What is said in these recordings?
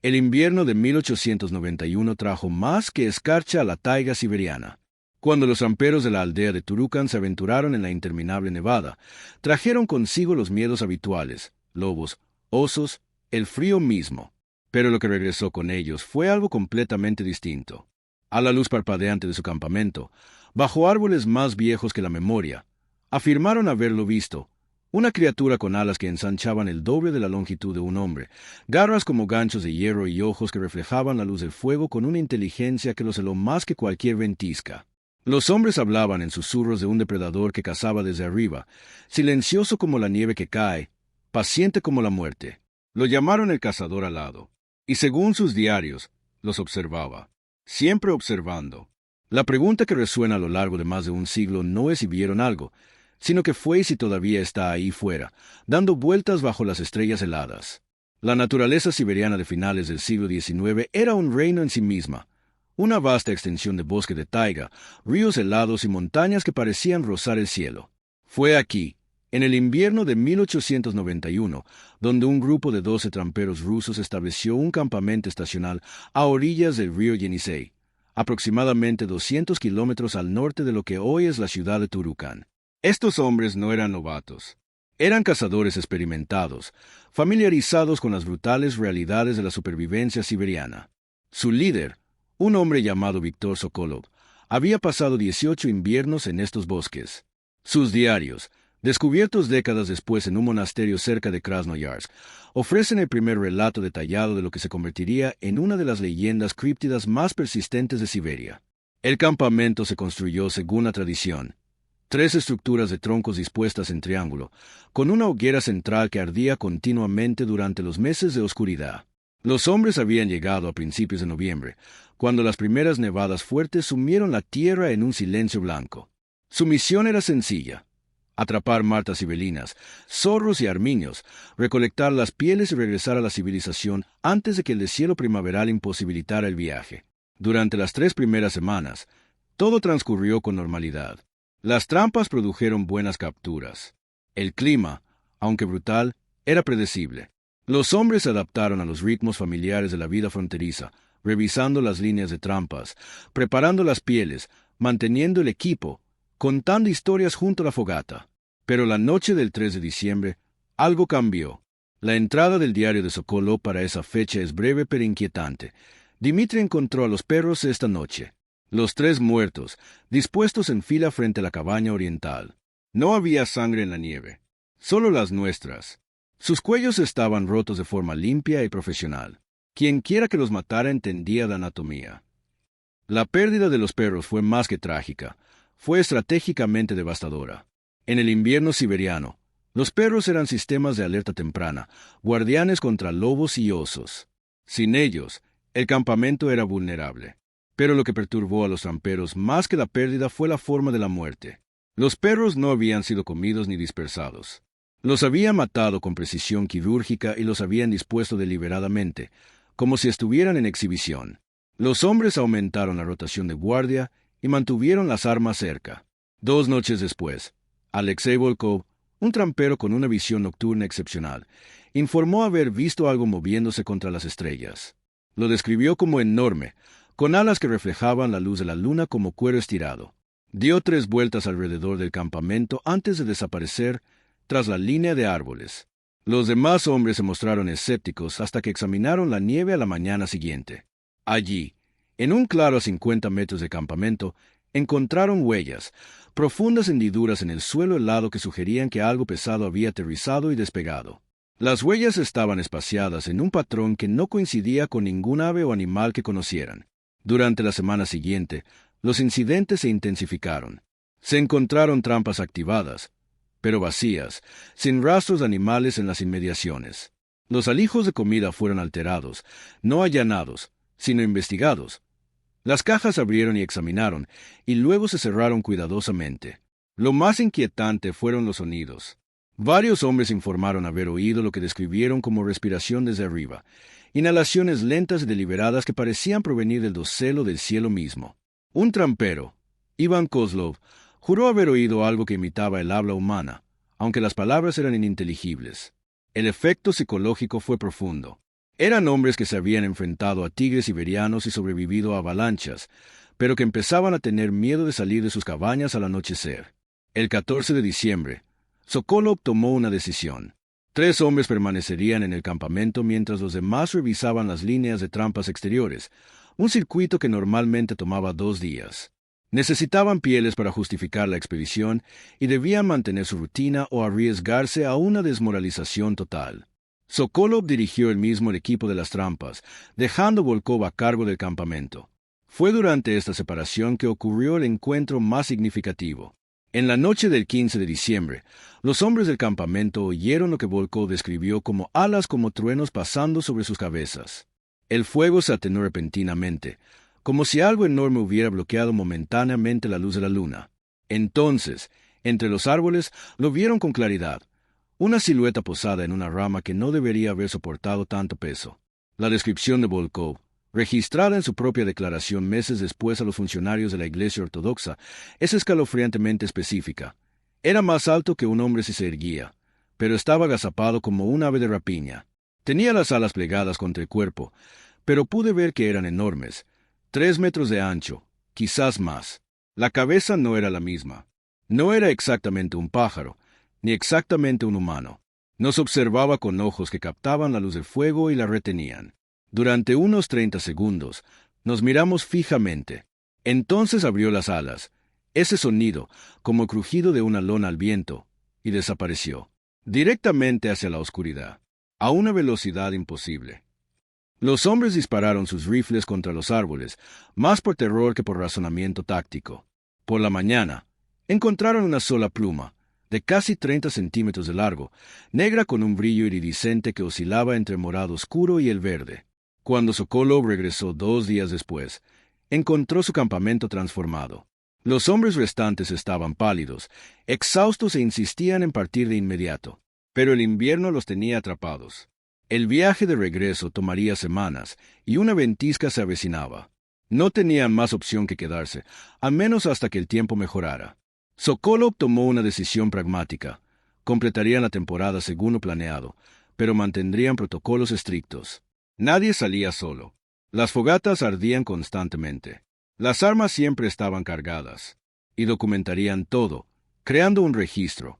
El invierno de 1891 trajo más que escarcha a la taiga siberiana. Cuando los tramperos de la aldea de Turukan se aventuraron en la interminable nevada, trajeron consigo los miedos habituales, lobos, osos, el frío mismo. Pero lo que regresó con ellos fue algo completamente distinto. A la luz parpadeante de su campamento, bajo árboles más viejos que la memoria, afirmaron haberlo visto, una criatura con alas que ensanchaban el doble de la longitud de un hombre, garras como ganchos de hierro y ojos que reflejaban la luz del fuego con una inteligencia que los heló más que cualquier ventisca. Los hombres hablaban en susurros de un depredador que cazaba desde arriba, silencioso como la nieve que cae, paciente como la muerte. Lo llamaron el cazador alado, y según sus diarios, los observaba, siempre observando. La pregunta que resuena a lo largo de más de un siglo no es si vieron algo, sino que fue y si todavía está ahí fuera, dando vueltas bajo las estrellas heladas. La naturaleza siberiana de finales del siglo XIX era un reino en sí misma, una vasta extensión de bosque de taiga, ríos helados y montañas que parecían rozar el cielo. Fue aquí, en el invierno de 1891, donde un grupo de 12 tramperos rusos estableció un campamento estacional a orillas del río Yenisei, aproximadamente 200 kilómetros al norte de lo que hoy es la ciudad de Turukan. Estos hombres no eran novatos. Eran cazadores experimentados, familiarizados con las brutales realidades de la supervivencia siberiana. Su líder, un hombre llamado Viktor Sokolov, había pasado 18 inviernos en estos bosques. Sus diarios, descubiertos décadas después en un monasterio cerca de Krasnoyarsk, ofrecen el primer relato detallado de lo que se convertiría en una de las leyendas críptidas más persistentes de Siberia. El campamento se construyó según la tradición. 3 estructuras de troncos dispuestas en triángulo, con una hoguera central que ardía continuamente durante los meses de oscuridad. Los hombres habían llegado a principios de noviembre, cuando las primeras nevadas fuertes sumieron la tierra en un silencio blanco. Su misión era sencilla: atrapar martas sibelinas, zorros y armiños, recolectar las pieles y regresar a la civilización antes de que el deshielo primaveral imposibilitara el viaje. Durante las 3 primeras semanas, todo transcurrió con normalidad. Las trampas produjeron buenas capturas. El clima, aunque brutal, era predecible. Los hombres se adaptaron a los ritmos familiares de la vida fronteriza, revisando las líneas de trampas, preparando las pieles, manteniendo el equipo, contando historias junto a la fogata. Pero la noche del 3 de diciembre, algo cambió. La entrada del diario de Sokolov para esa fecha es breve pero inquietante. Dmitri encontró a los perros esta noche. Los 3 muertos, dispuestos en fila frente a la cabaña oriental. No había sangre en la nieve, solo las nuestras. Sus cuellos estaban rotos de forma limpia y profesional. Quienquiera que los matara entendía de anatomía. La pérdida de los perros fue más que trágica, fue estratégicamente devastadora. En el invierno siberiano, los perros eran sistemas de alerta temprana, guardianes contra lobos y osos. Sin ellos, el campamento era vulnerable. Pero lo que perturbó a los tramperos más que la pérdida fue la forma de la muerte. Los perros no habían sido comidos ni dispersados. Los habían matado con precisión quirúrgica y los habían dispuesto deliberadamente, como si estuvieran en exhibición. Los hombres aumentaron la rotación de guardia y mantuvieron las armas cerca. 2 noches después, Alexei Volkov, un trampero con una visión nocturna excepcional, informó haber visto algo moviéndose contra las estrellas. Lo describió como enorme, con alas que reflejaban la luz de la luna como cuero estirado. Dio 3 vueltas alrededor del campamento antes de desaparecer tras la línea de árboles. Los demás hombres se mostraron escépticos hasta que examinaron la nieve a la mañana siguiente. Allí, en un claro a 50 metros de campamento, encontraron huellas, profundas hendiduras en el suelo helado que sugerían que algo pesado había aterrizado y despegado. Las huellas estaban espaciadas en un patrón que no coincidía con ningún ave o animal que conocieran. Durante la semana siguiente, los incidentes se intensificaron. Se encontraron trampas activadas, pero vacías, sin rastros de animales en las inmediaciones. Los alijos de comida fueron alterados, no allanados, sino investigados. Las cajas se abrieron y examinaron, y luego se cerraron cuidadosamente. Lo más inquietante fueron los sonidos. Varios hombres informaron haber oído lo que describieron como respiración desde arriba, inhalaciones lentas y deliberadas que parecían provenir del dosel o del cielo mismo. Un trampero, Iván Kozlov, juró haber oído algo que imitaba el habla humana, aunque las palabras eran ininteligibles. El efecto psicológico fue profundo. Eran hombres que se habían enfrentado a tigres siberianos y sobrevivido a avalanchas, pero que empezaban a tener miedo de salir de sus cabañas al anochecer. El 14 de diciembre, Sokolov tomó una decisión. 3 hombres permanecerían en el campamento mientras los demás revisaban las líneas de trampas exteriores, un circuito que normalmente tomaba 2 días. Necesitaban pieles para justificar la expedición y debían mantener su rutina o arriesgarse a una desmoralización total. Sokolov dirigió él mismo el equipo de las trampas, dejando Volkov a cargo del campamento. Fue durante esta separación que ocurrió el encuentro más significativo. En la noche del 15 de diciembre, los hombres del campamento oyeron lo que Volkov describió como alas como truenos pasando sobre sus cabezas. El fuego se atenuó repentinamente, como si algo enorme hubiera bloqueado momentáneamente la luz de la luna. Entonces, entre los árboles, lo vieron con claridad, una silueta posada en una rama que no debería haber soportado tanto peso. La descripción de Volkov, registrada en su propia declaración meses después a los funcionarios de la Iglesia Ortodoxa, es escalofriantemente específica. Era más alto que un hombre si se erguía, pero estaba agazapado como un ave de rapiña. Tenía las alas plegadas contra el cuerpo, pero pude ver que eran enormes, 3 metros de ancho, quizás más. La cabeza no era la misma. No era exactamente un pájaro, ni exactamente un humano. Nos observaba con ojos que captaban la luz del fuego y la retenían. Durante unos 30 segundos, nos miramos fijamente. Entonces abrió las alas, ese sonido, como el crujido de una lona al viento, y desapareció, directamente hacia la oscuridad, a una velocidad imposible. Los hombres dispararon sus rifles contra los árboles, más por terror que por razonamiento táctico. Por la mañana, encontraron una sola pluma, de casi 30 centímetros de largo, negra con un brillo iridiscente que oscilaba entre el morado oscuro y el verde. Cuando Sokolov regresó 2 días después, encontró su campamento transformado. Los hombres restantes estaban pálidos, exhaustos e insistían en partir de inmediato, pero el invierno los tenía atrapados. El viaje de regreso tomaría semanas, y una ventisca se avecinaba. No tenían más opción que quedarse, al menos hasta que el tiempo mejorara. Sokolov tomó una decisión pragmática. Completarían la temporada según lo planeado, pero mantendrían protocolos estrictos. Nadie salía solo. Las fogatas ardían constantemente. Las armas siempre estaban cargadas. Y documentarían todo, creando un registro,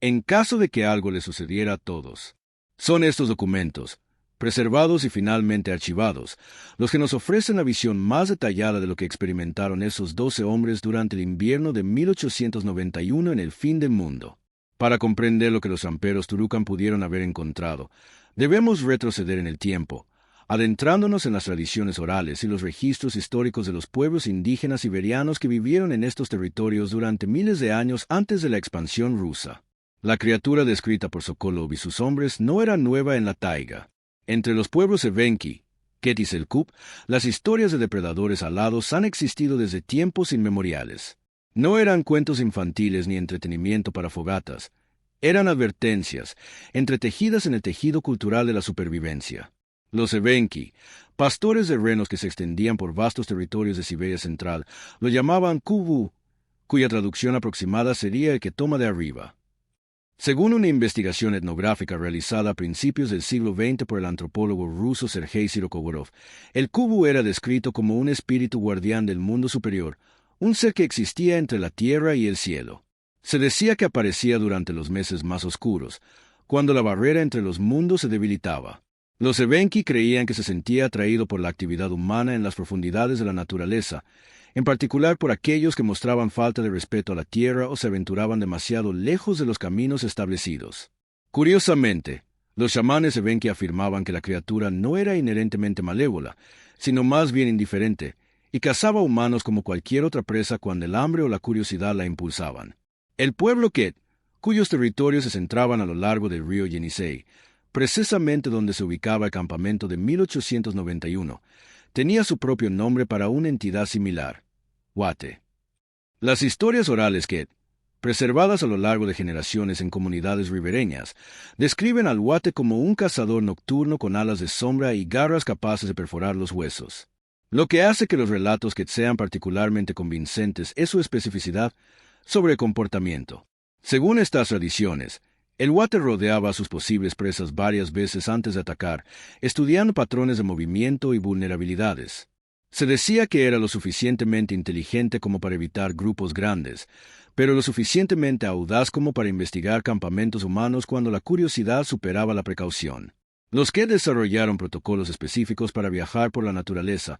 en caso de que algo le sucediera a todos. Son estos documentos, preservados y finalmente archivados, los que nos ofrecen la visión más detallada de lo que experimentaron esos 12 hombres durante el invierno de 1891 en el fin del mundo. Para comprender lo que los amperos Turukan pudieron haber encontrado, debemos retroceder en el tiempo, adentrándonos en las tradiciones orales y los registros históricos de los pueblos indígenas siberianos que vivieron en estos territorios durante miles de años antes de la expansión rusa. La criatura descrita por Sokolov y sus hombres no era nueva en la taiga. Entre los pueblos Evenki, Ketiselkup, las historias de depredadores alados han existido desde tiempos inmemoriales. No eran cuentos infantiles ni entretenimiento para fogatas. Eran advertencias, entretejidas en el tejido cultural de la supervivencia. Los Evenki, pastores de renos que se extendían por vastos territorios de Siberia Central, lo llamaban Kubu, cuya traducción aproximada sería el que toma de arriba. Según una investigación etnográfica realizada a principios del siglo XX por el antropólogo ruso Sergei Sirokovorov, el Kubu era descrito como un espíritu guardián del mundo superior, un ser que existía entre la tierra y el cielo. Se decía que aparecía durante los meses más oscuros, cuando la barrera entre los mundos se debilitaba. Los Evenki creían que se sentía atraído por la actividad humana en las profundidades de la naturaleza, en particular por aquellos que mostraban falta de respeto a la tierra o se aventuraban demasiado lejos de los caminos establecidos. Curiosamente, los chamanes Evenki afirmaban que la criatura no era inherentemente malévola, sino más bien indiferente, y cazaba humanos como cualquier otra presa cuando el hambre o la curiosidad la impulsaban. El pueblo Ket, cuyos territorios se centraban a lo largo del río Yenisei, precisamente donde se ubicaba el campamento de 1891, tenía su propio nombre para una entidad similar, Huate. Las historias orales Ket, preservadas a lo largo de generaciones en comunidades ribereñas, describen al Huate como un cazador nocturno con alas de sombra y garras capaces de perforar los huesos. Lo que hace que los relatos Ket sean particularmente convincentes es su especificidad sobre el comportamiento. Según estas tradiciones, El water rodeaba a sus posibles presas varias veces antes de atacar, estudiando patrones de movimiento y vulnerabilidades. Se decía que era lo suficientemente inteligente como para evitar grupos grandes, pero lo suficientemente audaz como para investigar campamentos humanos cuando la curiosidad superaba la precaución. Los que desarrollaron protocolos específicos para viajar por la naturaleza,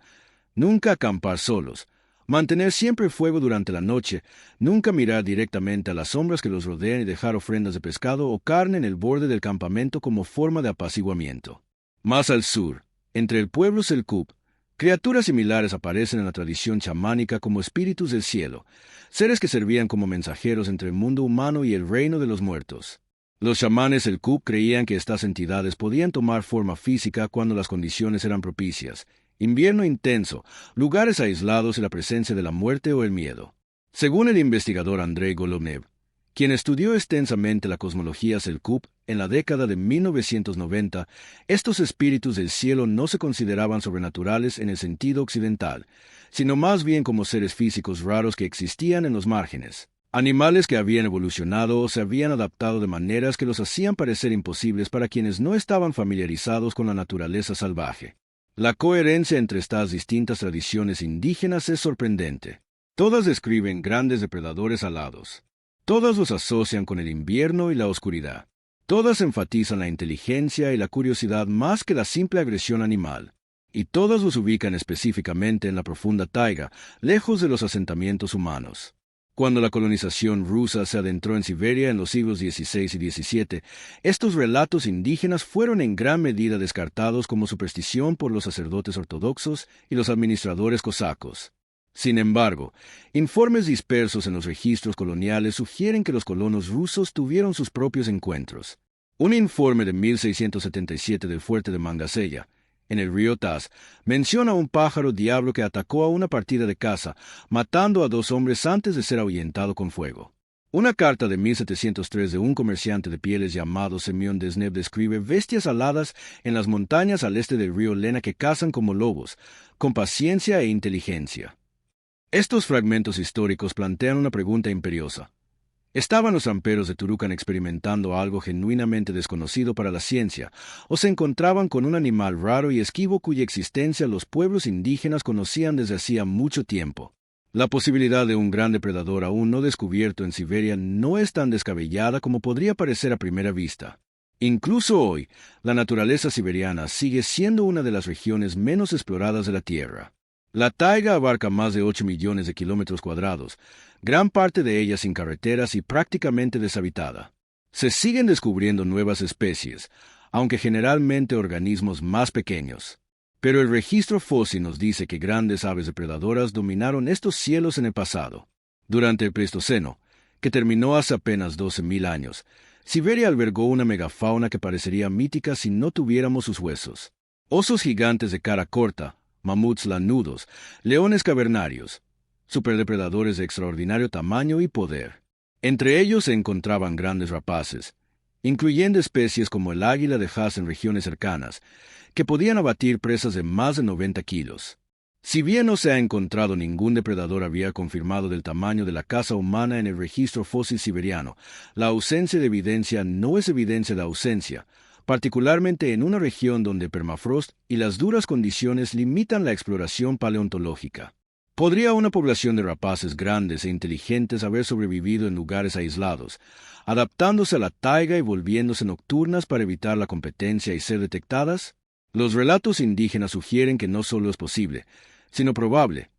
nunca acampar solos, mantener siempre fuego durante la noche, nunca mirar directamente a las sombras que los rodean y dejar ofrendas de pescado o carne en el borde del campamento como forma de apaciguamiento. Más al sur, entre el pueblo Selk'uk, criaturas similares aparecen en la tradición chamánica como espíritus del cielo, seres que servían como mensajeros entre el mundo humano y el reino de los muertos. Los chamanes Selk'uk creían que estas entidades podían tomar forma física cuando las condiciones eran propicias: invierno intenso, lugares aislados y la presencia de la muerte o el miedo. Según el investigador Andrei Golovnev, quien estudió extensamente la cosmología Selk'uk en la década de 1990, estos espíritus del cielo no se consideraban sobrenaturales en el sentido occidental, sino más bien como seres físicos raros que existían en los márgenes. Animales que habían evolucionado o se habían adaptado de maneras que los hacían parecer imposibles para quienes no estaban familiarizados con la naturaleza salvaje. La coherencia entre estas distintas tradiciones indígenas es sorprendente. Todas describen grandes depredadores alados. Todas los asocian con el invierno y la oscuridad. Todas enfatizan la inteligencia y la curiosidad más que la simple agresión animal. Y todas los ubican específicamente en la profunda taiga, lejos de los asentamientos humanos. Cuando la colonización rusa se adentró en Siberia en los siglos XVI y XVII, estos relatos indígenas fueron en gran medida descartados como superstición por los sacerdotes ortodoxos y los administradores cosacos. Sin embargo, informes dispersos en los registros coloniales sugieren que los colonos rusos tuvieron sus propios encuentros. Un informe de 1677 del fuerte de Mangaseya, en el río Taz, menciona un pájaro diablo que atacó a una partida de caza, matando a 2 hombres antes de ser ahuyentado con fuego. Una carta de 1703 de un comerciante de pieles llamado Semyon Desnev describe bestias aladas en las montañas al este del río Lena que cazan como lobos, con paciencia e inteligencia. Estos fragmentos históricos plantean una pregunta imperiosa. ¿Estaban los ramperos de Turukan experimentando algo genuinamente desconocido para la ciencia, o se encontraban con un animal raro y esquivo cuya existencia los pueblos indígenas conocían desde hacía mucho tiempo? La posibilidad de un gran depredador aún no descubierto en Siberia no es tan descabellada como podría parecer a primera vista. Incluso hoy, la naturaleza siberiana sigue siendo una de las regiones menos exploradas de la Tierra. La taiga abarca más de 8 millones de kilómetros cuadrados, gran parte de ella sin carreteras y prácticamente deshabitada. Se siguen descubriendo nuevas especies, aunque generalmente organismos más pequeños. Pero el registro fósil nos dice que grandes aves depredadoras dominaron estos cielos en el pasado. Durante el Pleistoceno, que terminó hace apenas 12.000 años, Siberia albergó una megafauna que parecería mítica si no tuviéramos sus huesos. Osos gigantes de cara corta, mamuts lanudos, leones cavernarios, superdepredadores de extraordinario tamaño y poder. Entre ellos se encontraban grandes rapaces, incluyendo especies como el águila de Haas en regiones cercanas, que podían abatir presas de más de 90 kilos. Si bien no se ha encontrado ningún depredador había confirmado del tamaño de la caza humana en el registro fósil siberiano, la ausencia de evidencia no es evidencia de ausencia, particularmente en una región donde el permafrost y las duras condiciones limitan la exploración paleontológica. ¿Podría una población de rapaces grandes e inteligentes haber sobrevivido en lugares aislados, adaptándose a la taiga y volviéndose nocturnas para evitar la competencia y ser detectadas? Los relatos indígenas sugieren que no solo es posible, sino probable,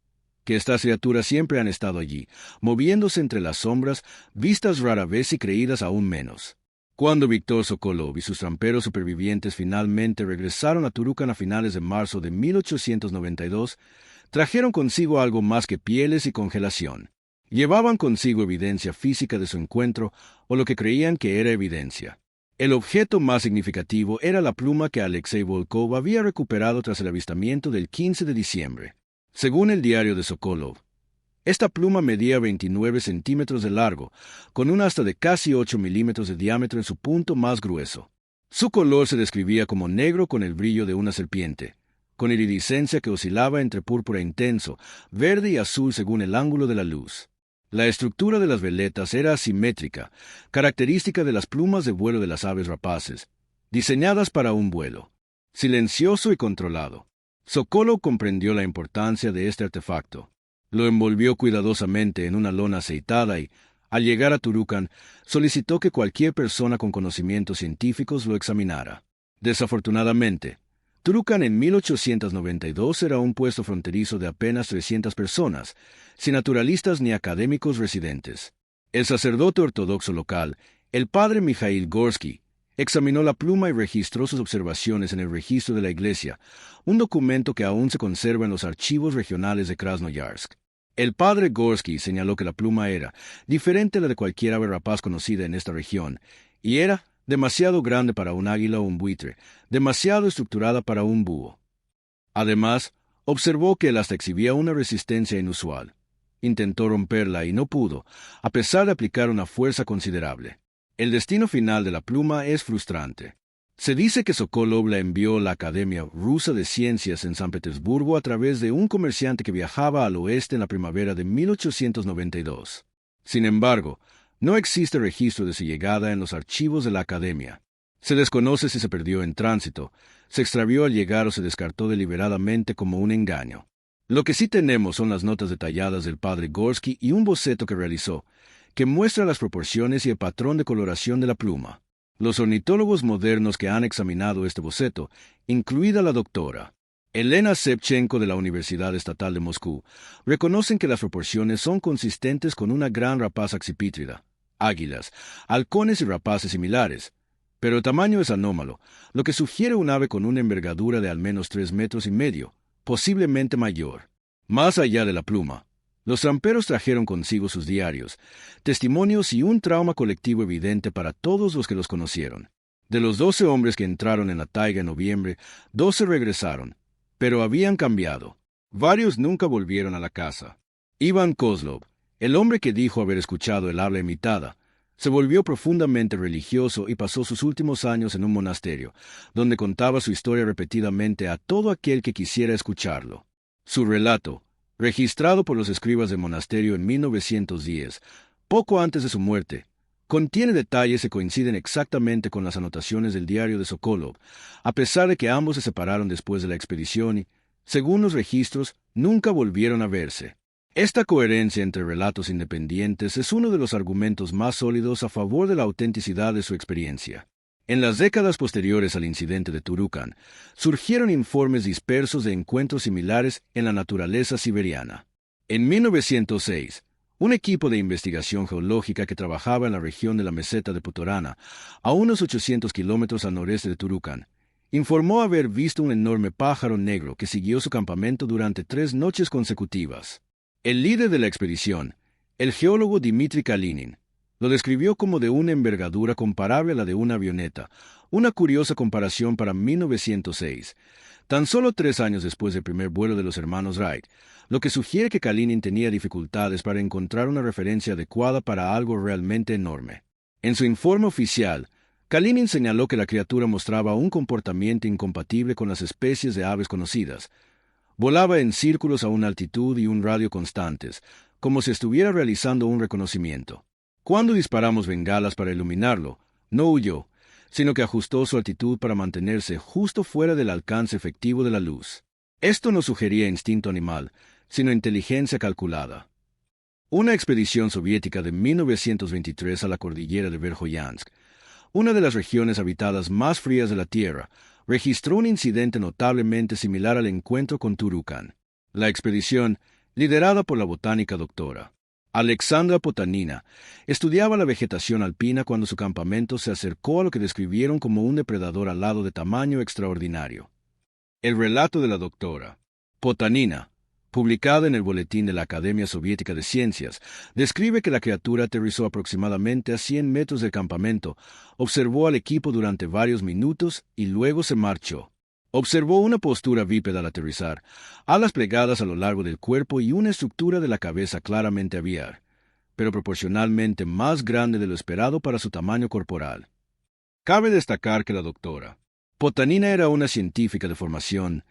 que estas criaturas siempre han estado allí, moviéndose entre las sombras, vistas rara vez y creídas aún menos. Cuando Víctor Sokolov y sus tramperos supervivientes finalmente regresaron a Turukan a finales de marzo de 1892, trajeron consigo algo más que pieles y congelación. Llevaban consigo evidencia física de su encuentro, o lo que creían que era evidencia. El objeto más significativo era la pluma que Alexei Volkov había recuperado tras el avistamiento del 15 de diciembre. Según el diario de Sokolov, esta pluma medía 29 centímetros de largo, con un asta de casi 8 milímetros de diámetro en su punto más grueso. Su color se describía como negro con el brillo de una serpiente, con iridiscencia que oscilaba entre púrpura intenso, verde y azul según el ángulo de la luz. La estructura de las veletas era asimétrica, característica de las plumas de vuelo de las aves rapaces, diseñadas para un vuelo silencioso y controlado. Sokolo comprendió la importancia de este artefacto. Lo envolvió cuidadosamente en una lona aceitada y, al llegar a Turukan, solicitó que cualquier persona con conocimientos científicos lo examinara. Desafortunadamente, Turukan en 1892 era un puesto fronterizo de apenas 300 personas, sin naturalistas ni académicos residentes. El sacerdote ortodoxo local, el padre Mikhail Gorsky, examinó la pluma y registró sus observaciones en el registro de la iglesia, un documento que aún se conserva en los archivos regionales de Krasnoyarsk. El padre Gorsky señaló que la pluma era diferente a la de cualquier ave rapaz conocida en esta región, y era demasiado grande para un águila o un buitre, demasiado estructurada para un búho. Además, observó que el asta exhibía una resistencia inusual. Intentó romperla y no pudo, a pesar de aplicar una fuerza considerable. El destino final de la pluma es frustrante. Se dice que Sokolov la envió a la Academia Rusa de Ciencias en San Petersburgo a través de un comerciante que viajaba al oeste en la primavera de 1892. Sin embargo, no existe registro de su llegada en los archivos de la Academia. Se desconoce si se perdió en tránsito, se extravió al llegar o se descartó deliberadamente como un engaño. Lo que sí tenemos son las notas detalladas del padre Gorsky y un boceto que realizó, que muestra las proporciones y el patrón de coloración de la pluma. Los ornitólogos modernos que han examinado este boceto, incluida la doctora Elena Shevchenko de la Universidad Estatal de Moscú, reconocen que las proporciones son consistentes con una gran rapaz accipítrida, águilas, halcones y rapaces similares, pero el tamaño es anómalo, lo que sugiere un ave con una envergadura de al menos 3,5 metros, posiblemente mayor. Más allá de la pluma, los tramperos trajeron consigo sus diarios, testimonios y un trauma colectivo evidente para todos los que los conocieron. De los 12 hombres que entraron en la taiga en noviembre, 12 regresaron, pero habían cambiado. Varios nunca volvieron a la casa. Iván Kozlov, el hombre que dijo haber escuchado el habla imitada, se volvió profundamente religioso y pasó sus últimos años en un monasterio, donde contaba su historia repetidamente a todo aquel que quisiera escucharlo. Su relato, registrado por los escribas del monasterio en 1910, poco antes de su muerte, contiene detalles que coinciden exactamente con las anotaciones del diario de Sokolov, a pesar de que ambos se separaron después de la expedición y, según los registros, nunca volvieron a verse. Esta coherencia entre relatos independientes es uno de los argumentos más sólidos a favor de la autenticidad de su experiencia. En las décadas posteriores al incidente de Turukan, surgieron informes dispersos de encuentros similares en la naturaleza siberiana. En 1906, un equipo de investigación geológica que trabajaba en la región de la meseta de Putorana, a unos 800 kilómetros al noreste de Turukan, informó haber visto un enorme pájaro negro que siguió su campamento durante 3 noches consecutivas. El líder de la expedición, el geólogo Dmitry Kalinin, lo describió como de una envergadura comparable a la de una avioneta, una curiosa comparación para 1906, tan solo 3 años después del primer vuelo de los hermanos Wright, lo que sugiere que Kalinin tenía dificultades para encontrar una referencia adecuada para algo realmente enorme. En su informe oficial, Kalinin señaló que la criatura mostraba un comportamiento incompatible con las especies de aves conocidas. Volaba en círculos a una altitud y un radio constantes, como si estuviera realizando un reconocimiento. Cuando disparamos bengalas para iluminarlo, no huyó, sino que ajustó su altitud para mantenerse justo fuera del alcance efectivo de la luz. Esto no sugería instinto animal, sino inteligencia calculada. Una expedición soviética de 1923 a la cordillera de Verkhoyansk, una de las regiones habitadas más frías de la Tierra, registró un incidente notablemente similar al encuentro con Turukan. La expedición, liderada por la botánica doctora Alexandra Potanina, estudiaba la vegetación alpina cuando su campamento se acercó a lo que describieron como un depredador alado de tamaño extraordinario. El relato de la doctora Potanina, publicado en el Boletín de la Academia Soviética de Ciencias, describe que la criatura aterrizó aproximadamente a 100 metros del campamento, observó al equipo durante varios minutos y luego se marchó. Observó una postura bípeda al aterrizar, alas plegadas a lo largo del cuerpo y una estructura de la cabeza claramente aviar, pero proporcionalmente más grande de lo esperado para su tamaño corporal. Cabe destacar que la doctora Potanina era una científica de formación,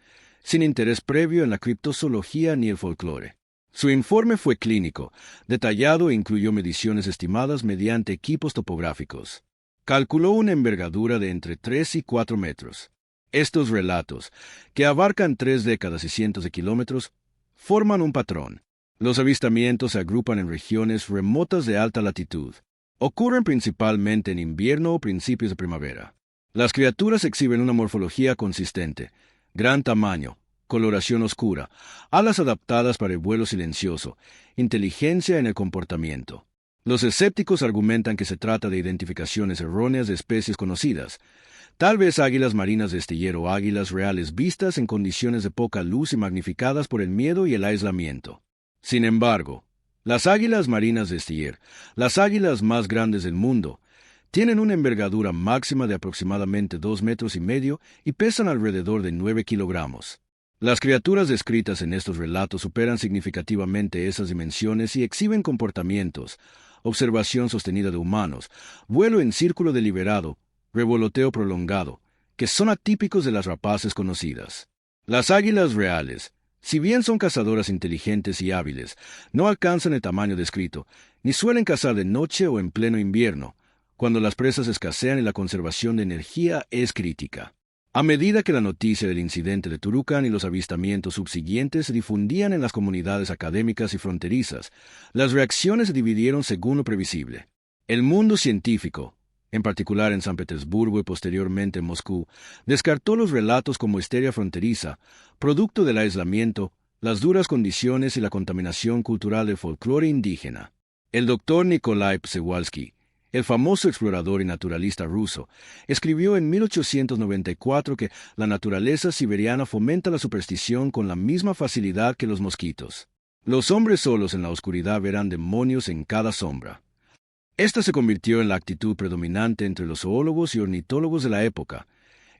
sin interés previo en la criptozoología ni el folclore. Su informe fue clínico, detallado e incluyó mediciones estimadas mediante equipos topográficos. Calculó una envergadura de entre 3 y 4 metros. Estos relatos, que abarcan 3 décadas y cientos de kilómetros, forman un patrón. Los avistamientos se agrupan en regiones remotas de alta latitud. Ocurren principalmente en invierno o principios de primavera. Las criaturas exhiben una morfología consistente, gran tamaño, coloración oscura, alas adaptadas para el vuelo silencioso, inteligencia en el comportamiento. Los escépticos argumentan que se trata de identificaciones erróneas de especies conocidas, tal vez águilas marinas de estillero o águilas reales vistas en condiciones de poca luz y magnificadas por el miedo y el aislamiento. Sin embargo, las águilas marinas de estiller, las águilas más grandes del mundo, tienen una envergadura máxima de aproximadamente 2,5 metros y pesan alrededor de 9 kilogramos. Las criaturas descritas en estos relatos superan significativamente esas dimensiones y exhiben comportamientos, observación sostenida de humanos, vuelo en círculo deliberado, revoloteo prolongado, que son atípicos de las rapaces conocidas. Las águilas reales, si bien son cazadoras inteligentes y hábiles, no alcanzan el tamaño descrito, ni suelen cazar de noche o en pleno invierno, cuando las presas escasean y la conservación de energía es crítica. A medida que la noticia del incidente de Turukan y los avistamientos subsiguientes se difundían en las comunidades académicas y fronterizas, las reacciones se dividieron según lo previsible. El mundo científico, en particular en San Petersburgo y posteriormente en Moscú, descartó los relatos como histeria fronteriza, producto del aislamiento, las duras condiciones y la contaminación cultural del folclore indígena. El doctor Nikolai Przewalski, el famoso explorador y naturalista ruso, escribió en 1894 que la naturaleza siberiana fomenta la superstición con la misma facilidad que los mosquitos. Los hombres solos en la oscuridad verán demonios en cada sombra. Esta se convirtió en la actitud predominante entre los zoólogos y ornitólogos de la época.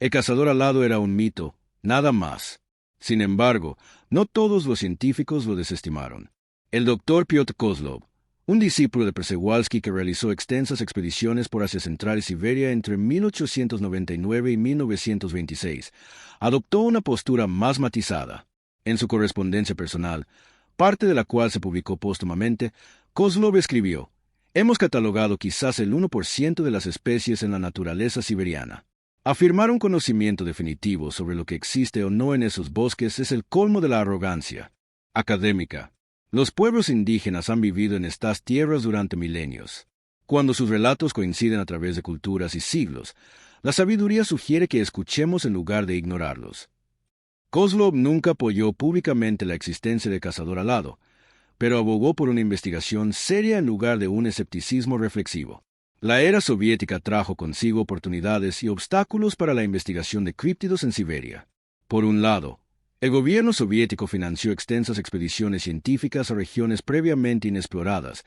El cazador alado era un mito, nada más. Sin embargo, no todos los científicos lo desestimaron. El doctor Piotr Kozlov, un discípulo de Przewalski que realizó extensas expediciones por Asia Central y Siberia entre 1899 y 1926, adoptó una postura más matizada. En su correspondencia personal, parte de la cual se publicó póstumamente, Kozlov escribió: «Hemos catalogado quizás el 1% de las especies en la naturaleza siberiana. Afirmar un conocimiento definitivo sobre lo que existe o no en esos bosques es el colmo de la arrogancia académica. Los pueblos indígenas han vivido en estas tierras durante milenios. Cuando sus relatos coinciden a través de culturas y siglos, la sabiduría sugiere que escuchemos en lugar de ignorarlos». Kozlov nunca apoyó públicamente la existencia del cazador alado, pero abogó por una investigación seria en lugar de un escepticismo reflexivo. La era soviética trajo consigo oportunidades y obstáculos para la investigación de críptidos en Siberia. Por un lado, el gobierno soviético financió extensas expediciones científicas a regiones previamente inexploradas,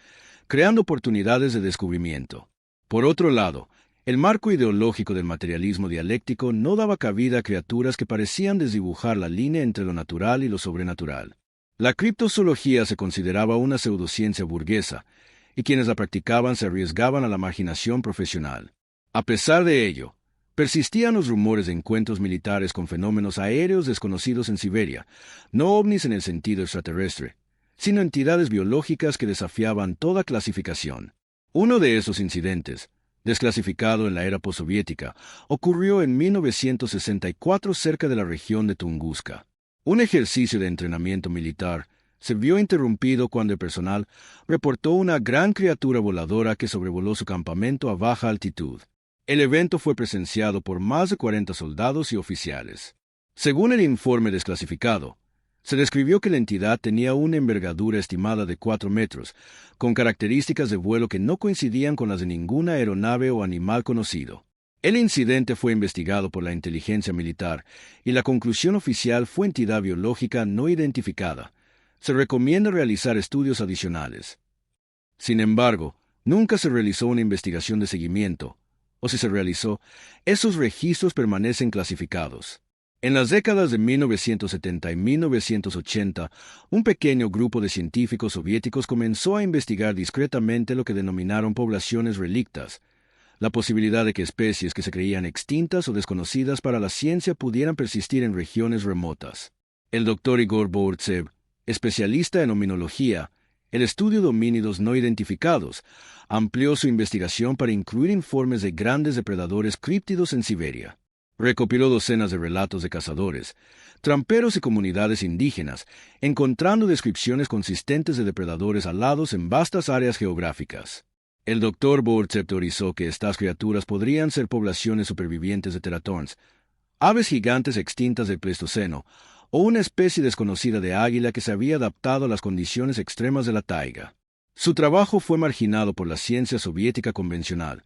creando oportunidades de descubrimiento. Por otro lado, el marco ideológico del materialismo dialéctico no daba cabida a criaturas que parecían desdibujar la línea entre lo natural y lo sobrenatural. La criptozoología se consideraba una pseudociencia burguesa, y quienes la practicaban se arriesgaban a la marginación profesional. A pesar de ello, persistían los rumores de encuentros militares con fenómenos aéreos desconocidos en Siberia, no ovnis en el sentido extraterrestre, sino entidades biológicas que desafiaban toda clasificación. Uno de esos incidentes, desclasificado en la era postsoviética, ocurrió en 1964 cerca de la región de Tunguska. Un ejercicio de entrenamiento militar se vio interrumpido cuando el personal reportó una gran criatura voladora que sobrevoló su campamento a baja altitud. El evento fue presenciado por más de 40 soldados y oficiales. Según el informe desclasificado, se describió que la entidad tenía una envergadura estimada de 4 metros, con características de vuelo que no coincidían con las de ninguna aeronave o animal conocido. El incidente fue investigado por la inteligencia militar y la conclusión oficial fue entidad biológica no identificada. Se recomienda realizar estudios adicionales. Sin embargo, nunca se realizó una investigación de seguimiento, o si se realizó, esos registros permanecen clasificados. En las décadas de 1970 y 1980, un pequeño grupo de científicos soviéticos comenzó a investigar discretamente lo que denominaron poblaciones relictas, la posibilidad de que especies que se creían extintas o desconocidas para la ciencia pudieran persistir en regiones remotas. El doctor Igor Bortsev, especialista en hominología, el estudio de homínidos no identificados, amplió su investigación para incluir informes de grandes depredadores críptidos en Siberia. Recopiló docenas de relatos de cazadores, tramperos y comunidades indígenas, encontrando descripciones consistentes de depredadores alados en vastas áreas geográficas. El Dr. Bortsepp teorizó que estas criaturas podrían ser poblaciones supervivientes de teratons, aves gigantes extintas del Pleistoceno, o una especie desconocida de águila que se había adaptado a las condiciones extremas de la taiga. Su trabajo fue marginado por la ciencia soviética convencional,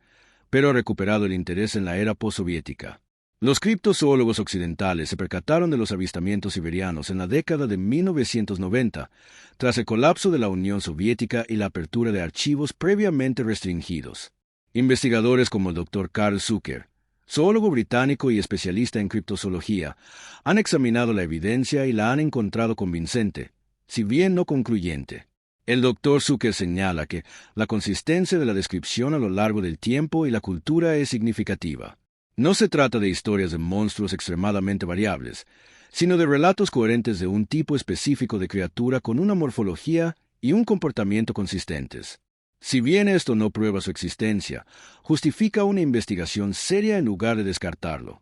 pero ha recuperado el interés en la era postsoviética. Los criptozoólogos occidentales se percataron de los avistamientos siberianos en la década de 1990, tras el colapso de la Unión Soviética y la apertura de archivos previamente restringidos. Investigadores como el Dr. Carl Zucker, zoólogo británico y especialista en criptozoología, han examinado la evidencia y la han encontrado convincente, si bien no concluyente. El Dr. Zucker señala que la consistencia de la descripción a lo largo del tiempo y la cultura es significativa. No se trata de historias de monstruos extremadamente variables, sino de relatos coherentes de un tipo específico de criatura con una morfología y un comportamiento consistentes. Si bien esto no prueba su existencia, justifica una investigación seria en lugar de descartarlo.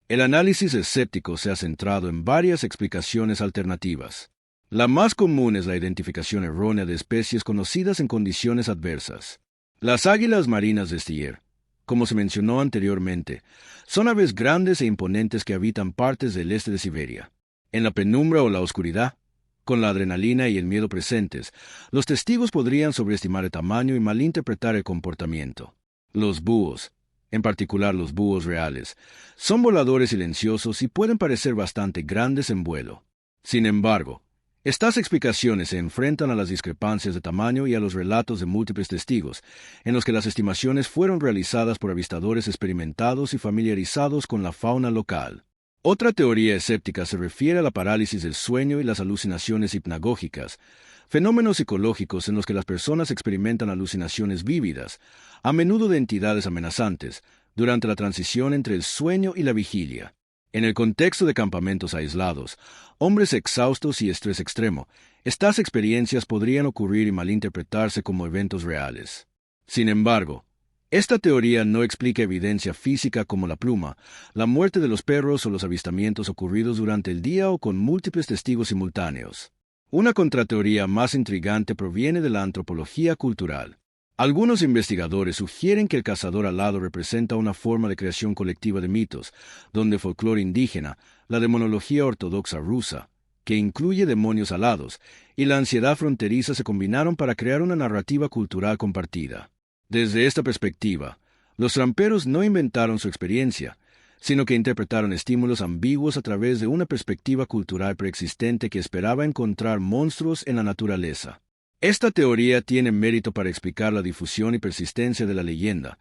El análisis escéptico se ha centrado en varias explicaciones alternativas. La más común es la identificación errónea de especies conocidas en condiciones adversas. Las águilas marinas de Stier, como se mencionó anteriormente, son aves grandes e imponentes que habitan partes del este de Siberia. En la penumbra o la oscuridad, con la adrenalina y el miedo presentes, los testigos podrían sobreestimar el tamaño y malinterpretar el comportamiento. Los búhos, en particular los búhos reales, son voladores silenciosos y pueden parecer bastante grandes en vuelo. Sin embargo, estas explicaciones se enfrentan a las discrepancias de tamaño y a los relatos de múltiples testigos, en los que las estimaciones fueron realizadas por avistadores experimentados y familiarizados con la fauna local. Otra teoría escéptica se refiere a la parálisis del sueño y las alucinaciones hipnagógicas, fenómenos psicológicos en los que las personas experimentan alucinaciones vívidas, a menudo de entidades amenazantes, durante la transición entre el sueño y la vigilia. En el contexto de campamentos aislados, hombres exhaustos y estrés extremo, estas experiencias podrían ocurrir y malinterpretarse como eventos reales. Sin embargo, esta teoría no explica evidencia física como la pluma, la muerte de los perros o los avistamientos ocurridos durante el día o con múltiples testigos simultáneos. Una contrateoría más intrigante proviene de la antropología cultural. Algunos investigadores sugieren que el cazador alado representa una forma de creación colectiva de mitos, donde el folclore indígena, la demonología ortodoxa rusa, que incluye demonios alados, y la ansiedad fronteriza se combinaron para crear una narrativa cultural compartida. Desde esta perspectiva, los tramperos no inventaron su experiencia, sino que interpretaron estímulos ambiguos a través de una perspectiva cultural preexistente que esperaba encontrar monstruos en la naturaleza. Esta teoría tiene mérito para explicar la difusión y persistencia de la leyenda,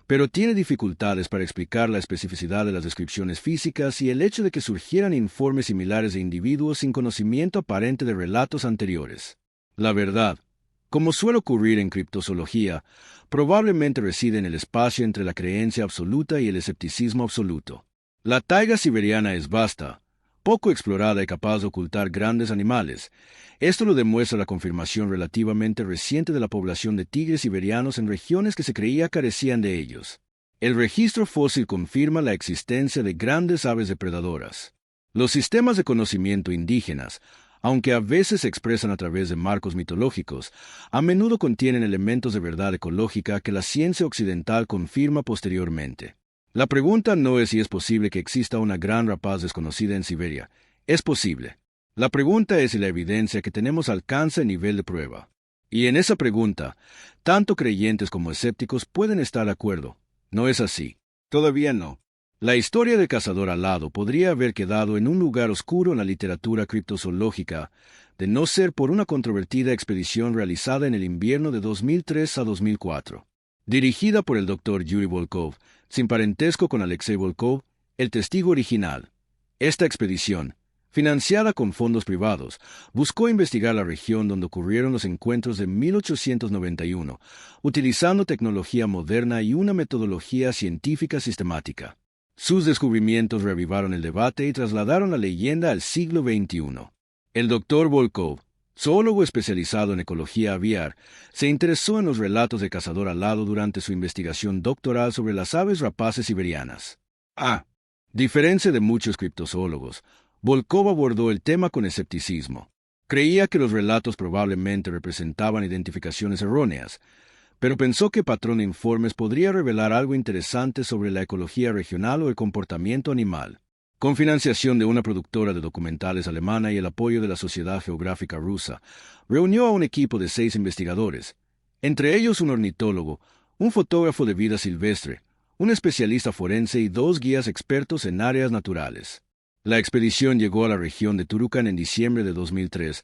pero tiene dificultades para explicar la especificidad de las descripciones físicas y el hecho de que surgieran informes similares de individuos sin conocimiento aparente de relatos anteriores. La verdad, como suele ocurrir en criptozoología, probablemente reside en el espacio entre la creencia absoluta y el escepticismo absoluto. La taiga siberiana es vasta, poco explorada y capaz de ocultar grandes animales. Esto lo demuestra la confirmación relativamente reciente de la población de tigres siberianos en regiones que se creía carecían de ellos. El registro fósil confirma la existencia de grandes aves depredadoras. Los sistemas de conocimiento indígenas, aunque a veces se expresan a través de marcos mitológicos, a menudo contienen elementos de verdad ecológica que la ciencia occidental confirma posteriormente. La pregunta no es si es posible que exista una gran rapaz desconocida en Siberia. Es posible. La pregunta es si la evidencia que tenemos alcanza el nivel de prueba. Y en esa pregunta, tanto creyentes como escépticos pueden estar de acuerdo. ¿No es así? Todavía no. La historia del cazador alado podría haber quedado en un lugar oscuro en la literatura criptozoológica, de no ser por una controvertida expedición realizada en el invierno de 2003 a 2004. Dirigida por el Dr. Yuri Volkov, sin parentesco con Alexei Volkov, el testigo original. Esta expedición, financiada con fondos privados, buscó investigar la región donde ocurrieron los encuentros de 1891, utilizando tecnología moderna y una metodología científica sistemática. Sus descubrimientos reavivaron el debate y trasladaron la leyenda al siglo XXI. El doctor Volkov, zoólogo especializado en ecología aviar, se interesó en los relatos de cazador alado durante su investigación doctoral sobre las aves rapaces siberianas. A diferencia de muchos criptozoólogos, Volkov abordó el tema con escepticismo. Creía que los relatos probablemente representaban identificaciones erróneas, pero pensó que patrón de informes podría revelar algo interesante sobre la ecología regional o el comportamiento animal. Con financiación de una productora de documentales alemana y el apoyo de la Sociedad Geográfica Rusa, reunió a un equipo de 6 investigadores, entre ellos un ornitólogo, un fotógrafo de vida silvestre, un especialista forense y 2 guías expertos en áreas naturales. La expedición llegó a la región de Turukan en diciembre de 2003,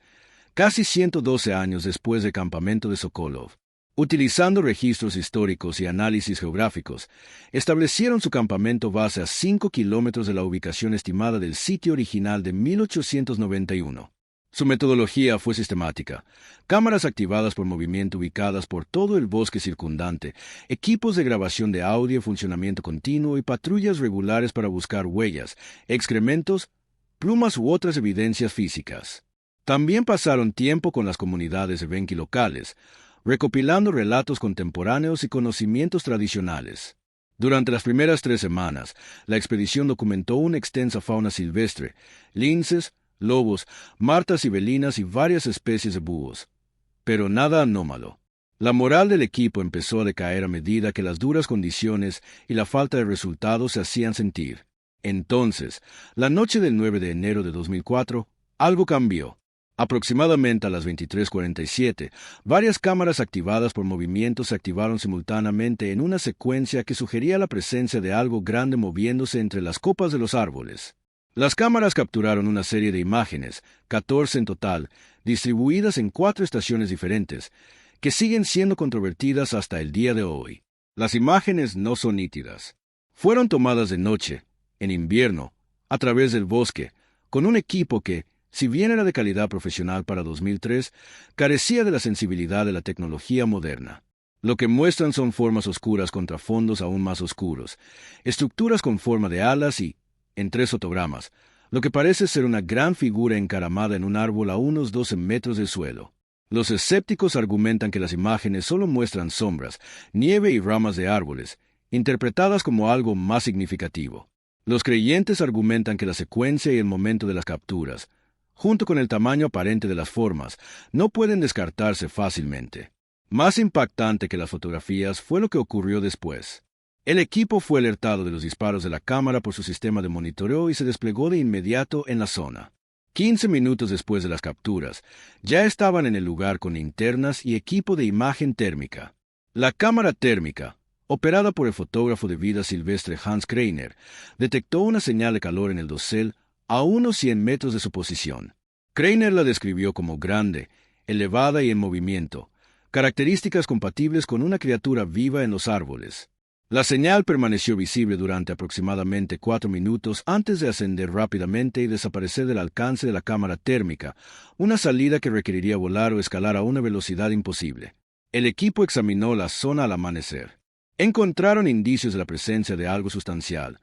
casi 112 años después del campamento de Sokolov. Utilizando registros históricos y análisis geográficos, establecieron su campamento base a 5 kilómetros de la ubicación estimada del sitio original de 1891. Su metodología fue sistemática. Cámaras activadas por movimiento ubicadas por todo el bosque circundante, equipos de grabación de audio en funcionamiento continuo y patrullas regulares para buscar huellas, excrementos, plumas u otras evidencias físicas. También pasaron tiempo con las comunidades evenki locales, recopilando relatos contemporáneos y conocimientos tradicionales. Durante las primeras 3 semanas, la expedición documentó una extensa fauna silvestre, linces, lobos, martas sibelinas y varias especies de búhos. Pero nada anómalo. La moral del equipo empezó a decaer a medida que las duras condiciones y la falta de resultados se hacían sentir. Entonces, la noche del 9 de enero de 2004, algo cambió. Aproximadamente a las 23:47, varias cámaras activadas por movimientos se activaron simultáneamente en una secuencia que sugería la presencia de algo grande moviéndose entre las copas de los árboles. Las cámaras capturaron una serie de imágenes, 14 en total, distribuidas en 4 estaciones diferentes, que siguen siendo controvertidas hasta el día de hoy. Las imágenes no son nítidas. Fueron tomadas de noche, en invierno, a través del bosque, con un equipo que, si bien era de calidad profesional para 2003, carecía de la sensibilidad de la tecnología moderna. Lo que muestran son formas oscuras contra fondos aún más oscuros, estructuras con forma de alas y, en 3 fotogramas, lo que parece ser una gran figura encaramada en un árbol a unos 12 metros del suelo. Los escépticos argumentan que las imágenes solo muestran sombras, nieve y ramas de árboles, interpretadas como algo más significativo. Los creyentes argumentan que la secuencia y el momento de las capturas, junto con el tamaño aparente de las formas, no pueden descartarse fácilmente. Más impactante que las fotografías fue lo que ocurrió después. El equipo fue alertado de los disparos de la cámara por su sistema de monitoreo y se desplegó de inmediato en la zona. 15 minutos después de las capturas, ya estaban en el lugar con linternas y equipo de imagen térmica. La cámara térmica, operada por el fotógrafo de vida silvestre Hans Kreiner, detectó una señal de calor en el dosel a unos 100 metros de su posición. Kreiner la describió como grande, elevada y en movimiento, características compatibles con una criatura viva en los árboles. La señal permaneció visible durante aproximadamente 4 minutos antes de ascender rápidamente y desaparecer del alcance de la cámara térmica, una salida que requeriría volar o escalar a una velocidad imposible. El equipo examinó la zona al amanecer. Encontraron indicios de la presencia de algo sustancial,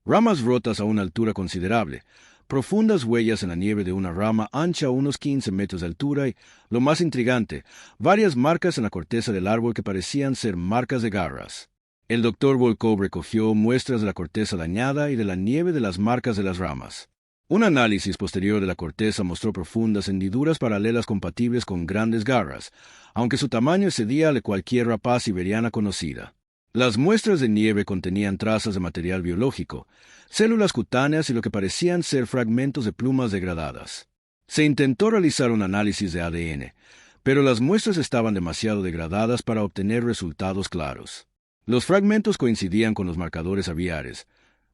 ramas rotas a una altura considerable, profundas huellas en la nieve de una rama ancha a unos 15 metros de altura y, lo más intrigante, varias marcas en la corteza del árbol que parecían ser marcas de garras. El doctor Volkov recogió muestras de la corteza dañada y de la nieve de las marcas de las ramas. Un análisis posterior de la corteza mostró profundas hendiduras paralelas compatibles con grandes garras, aunque su tamaño excedía al de cualquier rapaz siberiana conocida. Las muestras de nieve contenían trazas de material biológico, células cutáneas y lo que parecían ser fragmentos de plumas degradadas. Se intentó realizar un análisis de ADN, pero las muestras estaban demasiado degradadas para obtener resultados claros. Los fragmentos coincidían con los marcadores aviares,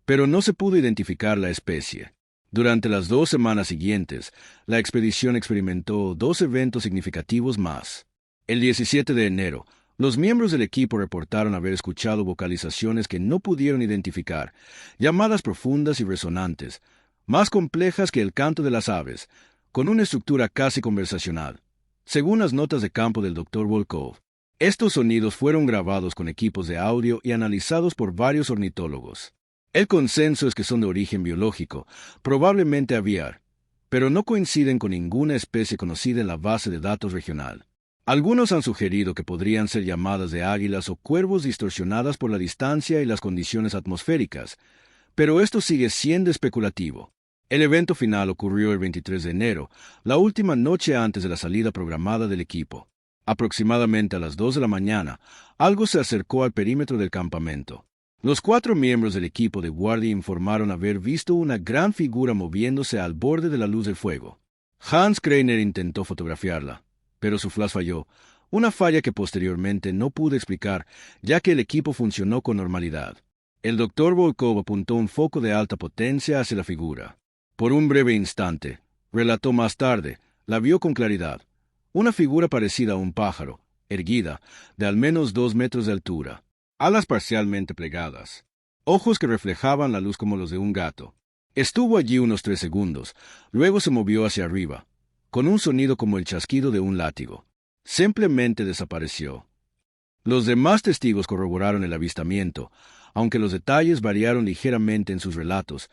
pero no se pudo identificar la especie. Durante las 2 semanas siguientes, la expedición experimentó 2 eventos significativos más. El 17 de enero, los miembros del equipo reportaron haber escuchado vocalizaciones que no pudieron identificar, llamadas profundas y resonantes, más complejas que el canto de las aves, con una estructura casi conversacional, según las notas de campo del Dr. Volkov. Estos sonidos fueron grabados con equipos de audio y analizados por varios ornitólogos. El consenso es que son de origen biológico, probablemente aviar, pero no coinciden con ninguna especie conocida en la base de datos regional. Algunos han sugerido que podrían ser llamadas de águilas o cuervos distorsionadas por la distancia y las condiciones atmosféricas, pero esto sigue siendo especulativo. El evento final ocurrió el 23 de enero, la última noche antes de la salida programada del equipo. Aproximadamente a las 2 de la mañana, algo se acercó al perímetro del campamento. Los 4 miembros del equipo de guardia informaron haber visto una gran figura moviéndose al borde de la luz del fuego. Hans Kreiner intentó fotografiarla, pero su flash falló, una falla que posteriormente no pudo explicar, ya que el equipo funcionó con normalidad. El Dr. Volkov apuntó un foco de alta potencia hacia la figura. Por un breve instante, relató más tarde, la vio con claridad. Una figura parecida a un pájaro, erguida, de al menos 2 metros de altura. Alas parcialmente plegadas. Ojos que reflejaban la luz como los de un gato. Estuvo allí unos 3 segundos, luego se movió hacia arriba, con un sonido como el chasquido de un látigo. Simplemente desapareció. Los demás testigos corroboraron el avistamiento, aunque los detalles variaron ligeramente en sus relatos,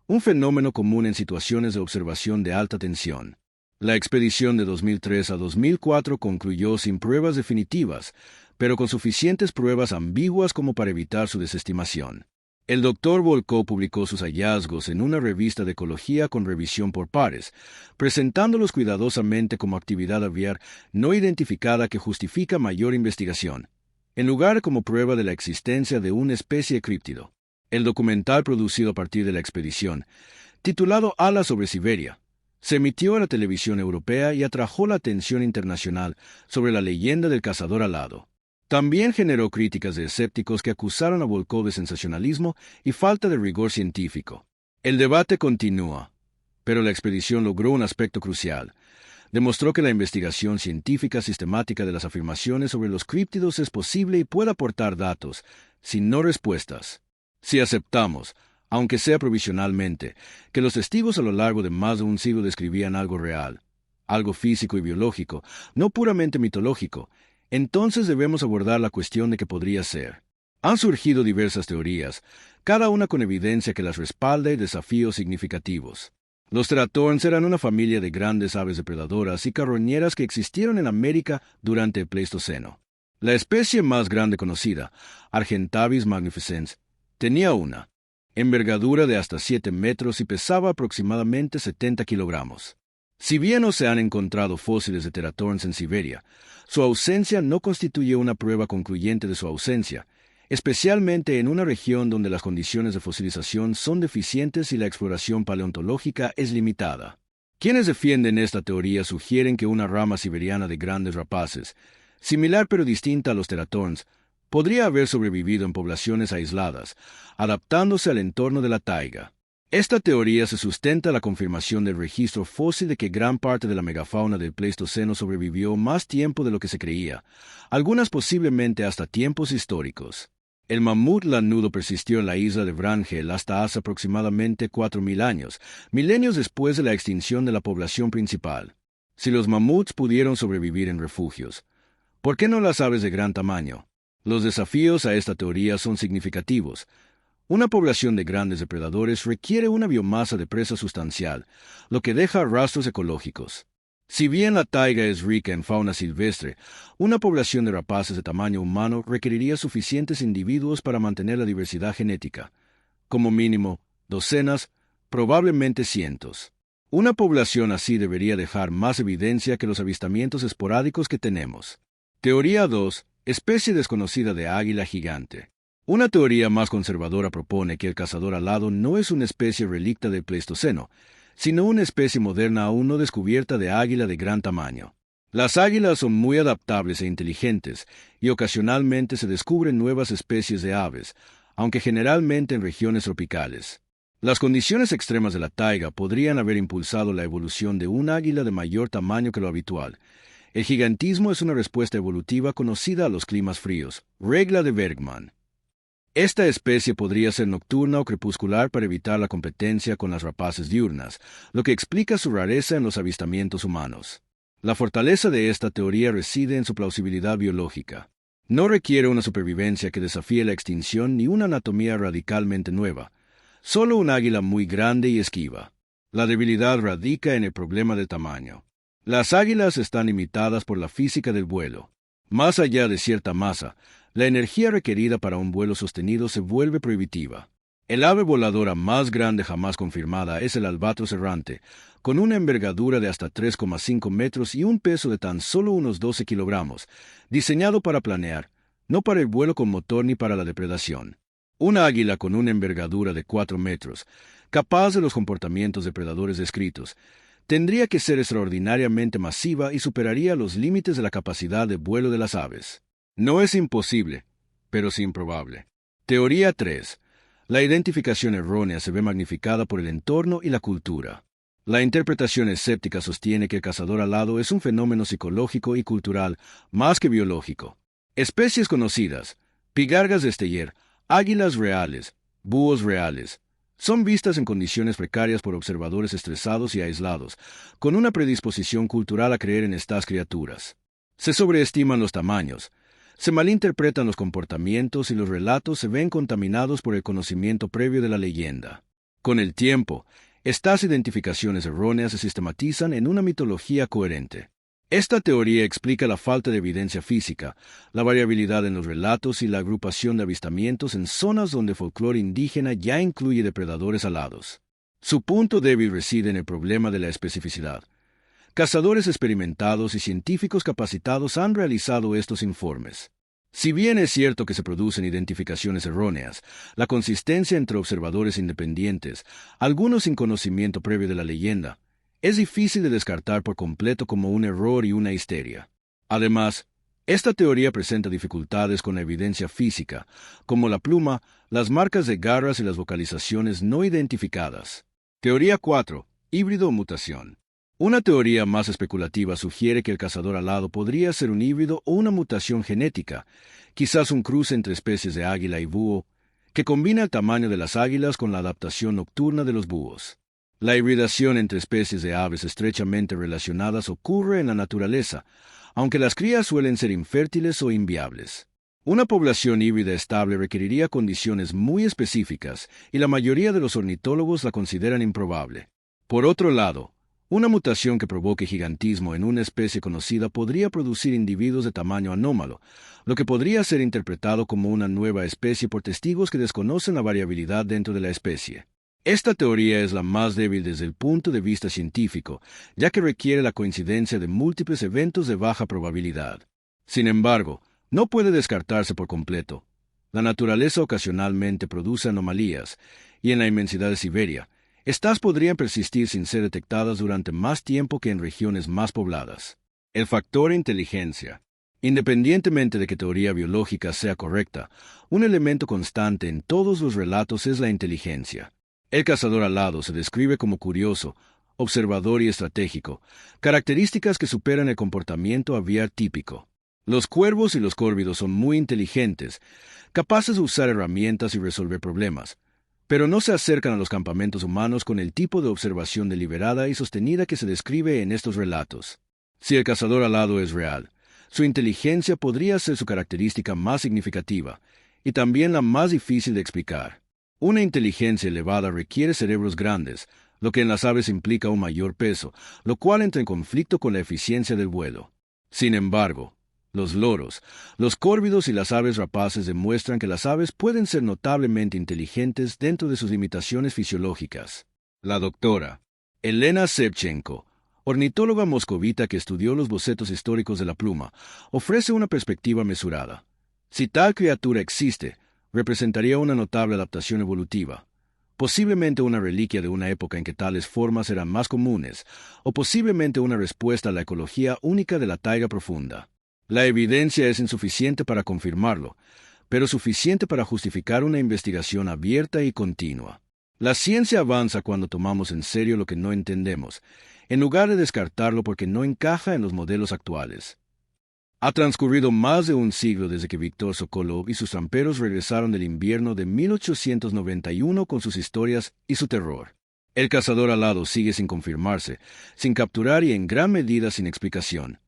un fenómeno común en situaciones de observación de alta tensión. La expedición de 2003 a 2004 concluyó sin pruebas definitivas, pero con suficientes pruebas ambiguas como para evitar su desestimación. El Dr. Volkov publicó sus hallazgos en una revista de ecología con revisión por pares, presentándolos cuidadosamente como actividad aviar no identificada que justifica mayor investigación, en lugar como prueba de la existencia de una especie de críptido. El documental producido a partir de la expedición, titulado Alas sobre Siberia, se emitió en la televisión europea y atrajo la atención internacional sobre la leyenda del cazador alado. También generó críticas de escépticos que acusaron a Volkov de sensacionalismo y falta de rigor científico. El debate continúa, pero la expedición logró un aspecto crucial. Demostró que la investigación científica sistemática de las afirmaciones sobre los críptidos es posible y puede aportar datos, si no respuestas. Si aceptamos, aunque sea provisionalmente, que los testigos a lo largo de más de un siglo describían algo real, algo físico y biológico, no puramente mitológico, entonces debemos abordar la cuestión de qué podría ser. Han surgido diversas teorías, cada una con evidencia que las respalda y desafíos significativos. Los teratorns eran una familia de grandes aves depredadoras y carroñeras que existieron en América durante el Pleistoceno. La especie más grande conocida, Argentavis magnificens, tenía una envergadura de hasta 7 metros y pesaba aproximadamente 70 kilogramos. Si bien no se han encontrado fósiles de teratorns en Siberia, su ausencia no constituye una prueba concluyente de su ausencia, especialmente en una región donde las condiciones de fosilización son deficientes y la exploración paleontológica es limitada. Quienes defienden esta teoría sugieren que una rama siberiana de grandes rapaces, similar pero distinta a los teratorns, podría haber sobrevivido en poblaciones aisladas, adaptándose al entorno de la taiga. Esta teoría se sustenta en la confirmación del registro fósil de que gran parte de la megafauna del Pleistoceno sobrevivió más tiempo de lo que se creía, algunas posiblemente hasta tiempos históricos. El mamut lanudo persistió en la isla de Vrangel hasta hace aproximadamente 4.000 años, milenios después de la extinción de la población principal. Si los mamuts pudieron sobrevivir en refugios, ¿por qué no las aves de gran tamaño? Los desafíos a esta teoría son significativos. Una población de grandes depredadores requiere una biomasa de presa sustancial, lo que deja rastros ecológicos. Si bien la taiga es rica en fauna silvestre, una población de rapaces de tamaño humano requeriría suficientes individuos para mantener la diversidad genética. Como mínimo, docenas, probablemente cientos. Una población así debería dejar más evidencia que los avistamientos esporádicos que tenemos. Teoría 2. Especie desconocida de águila gigante. Una teoría más conservadora propone que el cazador alado no es una especie relicta del Pleistoceno, sino una especie moderna aún no descubierta de águila de gran tamaño. Las águilas son muy adaptables e inteligentes, y ocasionalmente se descubren nuevas especies de aves, aunque generalmente en regiones tropicales. Las condiciones extremas de la taiga podrían haber impulsado la evolución de un águila de mayor tamaño que lo habitual. El gigantismo es una respuesta evolutiva conocida a los climas fríos, regla de Bergman. Esta especie podría ser nocturna o crepuscular para evitar la competencia con las rapaces diurnas, lo que explica su rareza en los avistamientos humanos. La fortaleza de esta teoría reside en su plausibilidad biológica. No requiere una supervivencia que desafíe la extinción ni una anatomía radicalmente nueva, solo un águila muy grande y esquiva. La debilidad radica en el problema del tamaño. Las águilas están limitadas por la física del vuelo. Más allá de cierta masa, la energía requerida para un vuelo sostenido se vuelve prohibitiva. El ave voladora más grande jamás confirmada es el albatros errante, con una envergadura de hasta 3,5 metros y un peso de tan solo unos 12 kilogramos, diseñado para planear, no para el vuelo con motor ni para la depredación. Una águila con una envergadura de 4 metros, capaz de los comportamientos depredadores descritos, tendría que ser extraordinariamente masiva y superaría los límites de la capacidad de vuelo de las aves. No es imposible, pero sí improbable. Teoría 3. La identificación errónea se ve magnificada por el entorno y la cultura. La interpretación escéptica sostiene que el cazador alado es un fenómeno psicológico y cultural más que biológico. Especies conocidas, pigargas de Esteller, águilas reales, búhos reales, son vistas en condiciones precarias por observadores estresados y aislados, con una predisposición cultural a creer en estas criaturas. Se sobreestiman los tamaños, se malinterpretan los comportamientos y los relatos se ven contaminados por el conocimiento previo de la leyenda. Con el tiempo, estas identificaciones erróneas se sistematizan en una mitología coherente. Esta teoría explica la falta de evidencia física, la variabilidad en los relatos y la agrupación de avistamientos en zonas donde el folclore indígena ya incluye depredadores alados. Su punto débil reside en el problema de la especificidad. Cazadores experimentados y científicos capacitados han realizado estos informes. Si bien es cierto que se producen identificaciones erróneas, la consistencia entre observadores independientes, algunos sin conocimiento previo de la leyenda, es difícil de descartar por completo como un error y una histeria. Además, esta teoría presenta dificultades con la evidencia física, como la pluma, las marcas de garras y las vocalizaciones no identificadas. Teoría 4. Híbrido o mutación. Una teoría más especulativa sugiere que el cazador alado podría ser un híbrido o una mutación genética, quizás un cruce entre especies de águila y búho, que combina el tamaño de las águilas con la adaptación nocturna de los búhos. La hibridación entre especies de aves estrechamente relacionadas ocurre en la naturaleza, aunque las crías suelen ser infértiles o inviables. Una población híbrida estable requeriría condiciones muy específicas y la mayoría de los ornitólogos la consideran improbable. Por otro lado, una mutación que provoque gigantismo en una especie conocida podría producir individuos de tamaño anómalo, lo que podría ser interpretado como una nueva especie por testigos que desconocen la variabilidad dentro de la especie. Esta teoría es la más débil desde el punto de vista científico, ya que requiere la coincidencia de múltiples eventos de baja probabilidad. Sin embargo, no puede descartarse por completo. La naturaleza ocasionalmente produce anomalías, y en la inmensidad de Siberia, estas podrían persistir sin ser detectadas durante más tiempo que en regiones más pobladas. El factor inteligencia. Independientemente de que teoría biológica sea correcta, un elemento constante en todos los relatos es la inteligencia. El cazador alado se describe como curioso, observador y estratégico, características que superan el comportamiento aviar típico. Los cuervos y los córvidos son muy inteligentes, capaces de usar herramientas y resolver problemas, pero no se acercan a los campamentos humanos con el tipo de observación deliberada y sostenida que se describe en estos relatos. Si el cazador alado es real, su inteligencia podría ser su característica más significativa, y también la más difícil de explicar. Una inteligencia elevada requiere cerebros grandes, lo que en las aves implica un mayor peso, lo cual entra en conflicto con la eficiencia del vuelo. Sin embargo, los loros, los córvidos y las aves rapaces demuestran que las aves pueden ser notablemente inteligentes dentro de sus limitaciones fisiológicas. La doctora Elena Shevchenko, ornitóloga moscovita que estudió los bocetos históricos de la pluma, ofrece una perspectiva mesurada. Si tal criatura existe, representaría una notable adaptación evolutiva, posiblemente una reliquia de una época en que tales formas eran más comunes, o posiblemente una respuesta a la ecología única de la taiga profunda. La evidencia es insuficiente para confirmarlo, pero suficiente para justificar una investigación abierta y continua. La ciencia avanza cuando tomamos en serio lo que no entendemos, en lugar de descartarlo porque no encaja en los modelos actuales. Ha transcurrido más de un siglo desde que Víctor Sokolov y sus tramperos regresaron del invierno de 1891 con sus historias y su terror. El cazador alado sigue sin confirmarse, sin capturar y en gran medida sin explicación.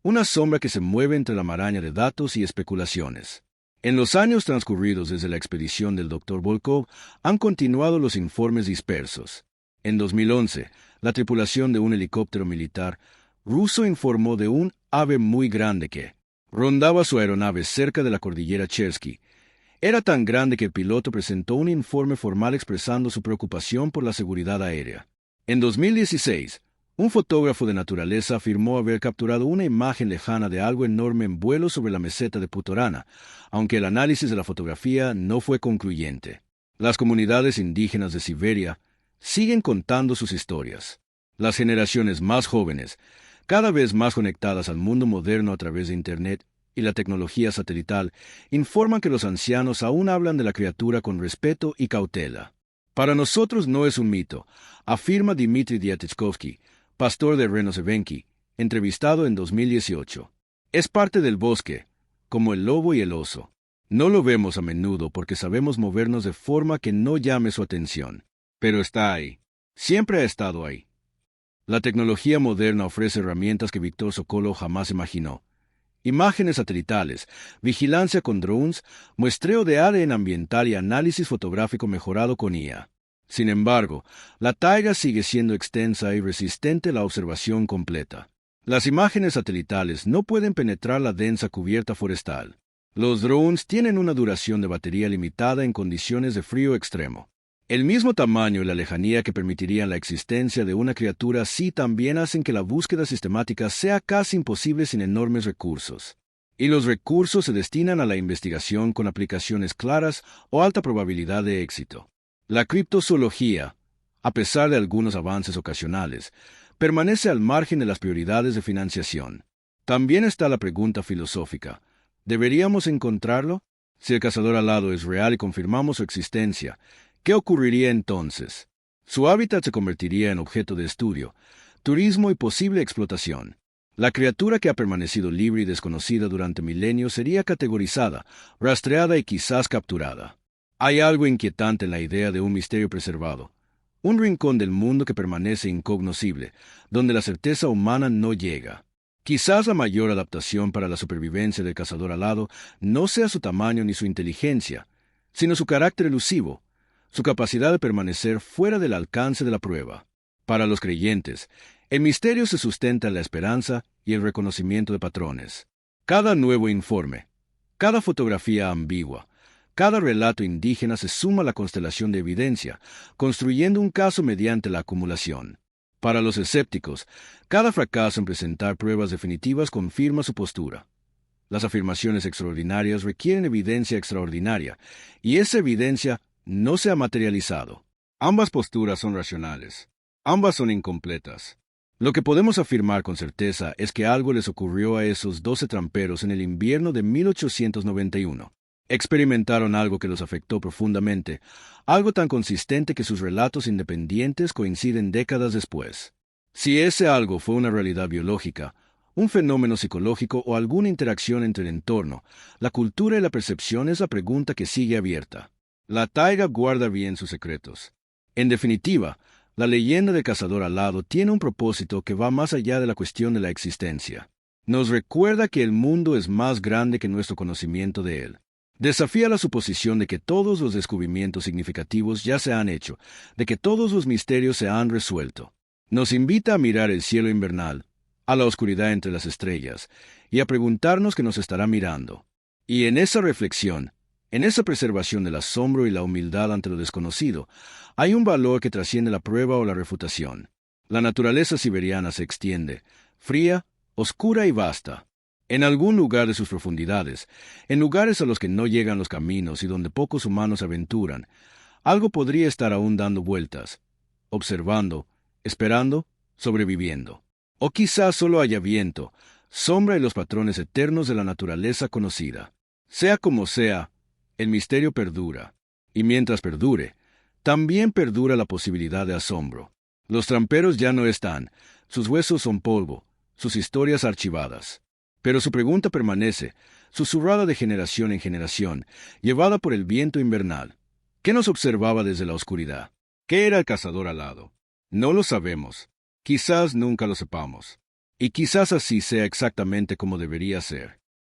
Una sombra que se mueve entre la maraña de datos y especulaciones. En los años transcurridos desde la expedición del Dr. Volkov han continuado los informes dispersos. En 2011, la tripulación de un helicóptero militar ruso informó de un ave muy grande que rondaba su aeronave cerca de la cordillera Chersky. Era tan grande que el piloto presentó un informe formal expresando su preocupación por la seguridad aérea. En 2016, un fotógrafo de naturaleza afirmó haber capturado una imagen lejana de algo enorme en vuelo sobre la meseta de Putorana, aunque el análisis de la fotografía no fue concluyente. Las comunidades indígenas de Siberia siguen contando sus historias. Las generaciones más jóvenes, cada vez más conectadas al mundo moderno a través de Internet y la tecnología satelital, informan que los ancianos aún hablan de la criatura con respeto y cautela. Para nosotros no es un mito, afirma Dmitry Diatechkovsky, pastor de Renosevenki, entrevistado en 2018. Es parte del bosque, como el lobo y el oso. No lo vemos a menudo porque sabemos movernos de forma que no llame su atención. Pero está ahí. Siempre ha estado ahí. La tecnología moderna ofrece herramientas que Víctor Sokolov jamás imaginó. Imágenes satelitales, vigilancia con drones, muestreo de ADN ambiental y análisis fotográfico mejorado con IA. Sin embargo, la taiga sigue siendo extensa y resistente a la observación completa. Las imágenes satelitales no pueden penetrar la densa cubierta forestal. Los drones tienen una duración de batería limitada en condiciones de frío extremo. El mismo tamaño y la lejanía que permitirían la existencia de una criatura así también hacen que la búsqueda sistemática sea casi imposible sin enormes recursos. Y los recursos se destinan a la investigación con aplicaciones claras o alta probabilidad de éxito. La criptozoología, a pesar de algunos avances ocasionales, permanece al margen de las prioridades de financiación. También está la pregunta filosófica: ¿deberíamos encontrarlo? Si el cazador alado es real y confirmamos su existencia, ¿qué ocurriría entonces? Su hábitat se convertiría en objeto de estudio, turismo y posible explotación. La criatura que ha permanecido libre y desconocida durante milenios sería categorizada, rastreada y quizás capturada. Hay algo inquietante en la idea de un misterio preservado, un rincón del mundo que permanece incognoscible, donde la certeza humana no llega. Quizás la mayor adaptación para la supervivencia del cazador alado no sea su tamaño ni su inteligencia, sino su carácter elusivo, su capacidad de permanecer fuera del alcance de la prueba. Para los creyentes, el misterio se sustenta en la esperanza y el reconocimiento de patrones. Cada nuevo informe, cada fotografía ambigua, cada relato indígena se suma a la constelación de evidencia, construyendo un caso mediante la acumulación. Para los escépticos, cada fracaso en presentar pruebas definitivas confirma su postura. Las afirmaciones extraordinarias requieren evidencia extraordinaria, y esa evidencia no se ha materializado. Ambas posturas son racionales. Ambas son incompletas. Lo que podemos afirmar con certeza es que algo les ocurrió a esos 12 tramperos en el invierno de 1891. Experimentaron algo que los afectó profundamente, algo tan consistente que sus relatos independientes coinciden décadas después. Si ese algo fue una realidad biológica, un fenómeno psicológico o alguna interacción entre el entorno, la cultura y la percepción es la pregunta que sigue abierta. La taiga guarda bien sus secretos. En definitiva, la leyenda del cazador alado tiene un propósito que va más allá de la cuestión de la existencia. Nos recuerda que el mundo es más grande que nuestro conocimiento de él. Desafía la suposición de que todos los descubrimientos significativos ya se han hecho, de que todos los misterios se han resuelto. Nos invita a mirar el cielo invernal, a la oscuridad entre las estrellas, y a preguntarnos qué nos estará mirando. Y en esa reflexión, en esa preservación del asombro y la humildad ante lo desconocido, hay un valor que trasciende la prueba o la refutación. La naturaleza siberiana se extiende, fría, oscura y vasta. En algún lugar de sus profundidades, en lugares a los que no llegan los caminos y donde pocos humanos aventuran, algo podría estar aún dando vueltas, observando, esperando, sobreviviendo. O quizás solo haya viento, sombra y los patrones eternos de la naturaleza conocida. Sea como sea, el misterio perdura, y mientras perdure, también perdura la posibilidad de asombro. Los tramperos ya no están, sus huesos son polvo, sus historias archivadas. Pero su pregunta permanece, susurrada de generación en generación, llevada por el viento invernal. ¿Qué nos observaba desde la oscuridad? ¿Qué era el cazador alado? No lo sabemos. Quizás nunca lo sepamos. Y quizás así sea exactamente como debería ser.